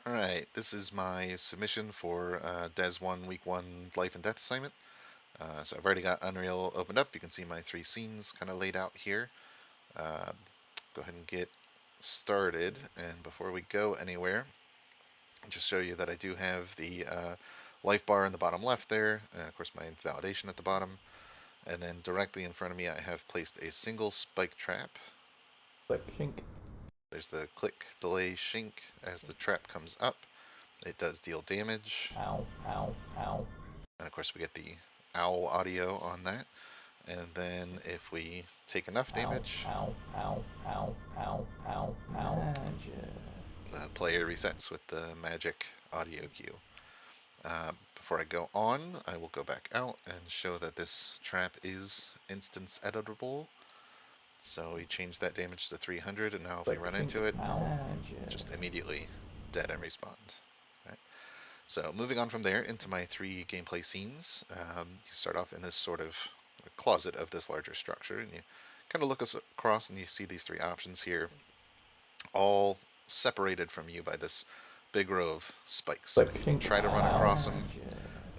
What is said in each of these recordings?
Alright, this is my submission for Des 1 Week 1 Life and Death assignment. So I've already got Unreal opened up. You can see my 3 scenes kind of laid out here. Go ahead and get started. And before we go anywhere, I'll just show you that I do have the life bar in the bottom left there, and of course my validation at the bottom. And then directly in front of me I have placed a single spike trap. Click shink. There's the click, delay, shink as the trap comes up. It does deal damage. Ow, ow, ow. And of course we get the owl audio on that. And then if we take enough damage, ow, ow, ow, ow, ow, ow. Magic. The player resets with the magic audio cue. Before I go on, I will go back out and show that this trap is instance editable. So we changed that damage to 300, and now if we run into it, just immediately dead and respawned. Right. So moving on from there into my 3 gameplay scenes, you start off in this sort of closet of this larger structure, and you kind of look across and you see these 3 options here, all separated from you by this big row of spikes. So if you try to run across them,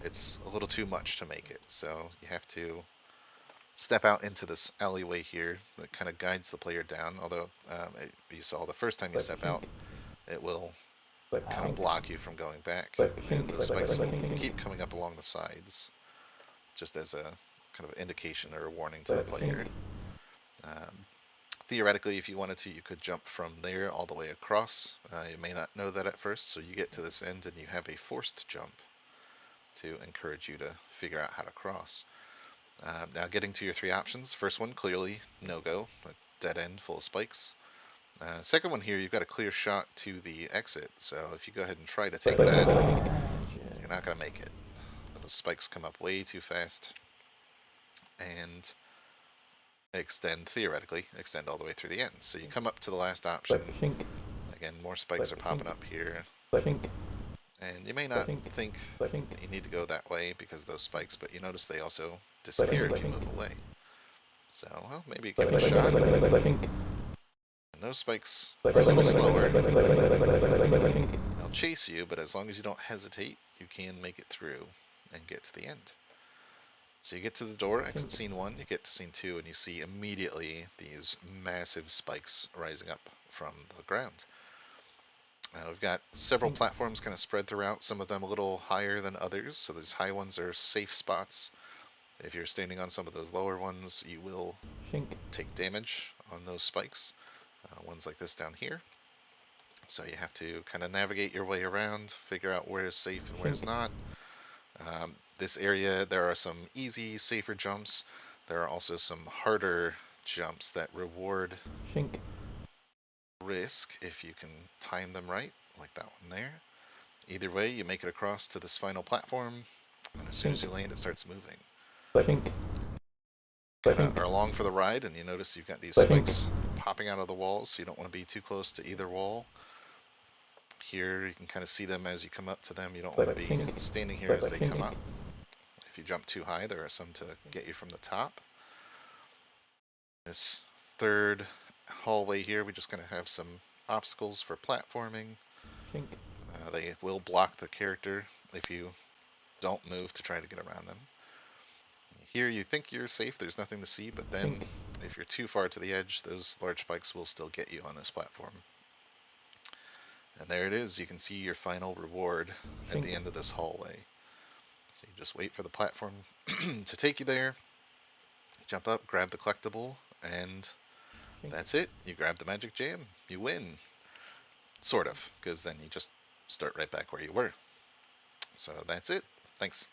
it's a little too much to make it. So you have to step out into this alleyway here that kind of guides the player down. Although you saw the first time you step out, it will kind of block you from going back. And those spikes will keep coming up along the sides, just as a kind of indication or a warning to the player. Theoretically, if you wanted to, you could jump from there all the way across. You may not know that at first, so you get to this end and you have a forced jump to encourage you to figure out how to cross. Now getting to your 3 options. First one, clearly no-go, a dead end full of spikes. Second one here, you've got a clear shot to the exit, so if you go ahead and try to take that, you're not going to make it. Those spikes come up way too fast and theoretically extend all the way through the end. So you come up to the last option. Again, more spikes are popping up here. And you may not think that you need to go that way because of those spikes, but you notice they also disappear if you move away. So, well, maybe give it a shot. And those spikes are a little slower. They'll chase you, but as long as you don't hesitate, you can make it through and get to the end. So you get to the door, exit scene 1, you get to scene 2, and you see immediately these massive spikes rising up from the ground. We've got several platforms kind of spread throughout, some of them a little higher than others, so these high ones are safe spots. If you're standing on some of those lower ones, you will take damage on those spikes. Ones like this down here. So you have to kind of navigate your way around, figure out where is safe and where is not. This area, there are some easy, safer jumps. There are also some harder jumps that reward risk if you can time them right, like that one there. Either way, you make it across to this final platform, and as soon as you land, it starts moving. Are along for the ride, and you notice you've got these spikes popping out of the walls, so you don't want to be too close to either wall. Here, you can kind of see them as you come up to them. You don't want to be standing here as they come up. If you jump too high, there are some to get you from the top. This third hallway here, we just kind of have some obstacles for platforming. They will block the character if you don't move to try to get around them. Here you think you're safe, there's nothing to see, but then if you're too far to the edge, those large spikes will still get you on this platform. And there it is, you can see your final reward at the end of this hallway. So you just wait for the platform to take you there, jump up, grab the collectible, and that's it. You grab the magic jam, you win. Sort of, because then you just start right back where you were. So that's it. Thanks.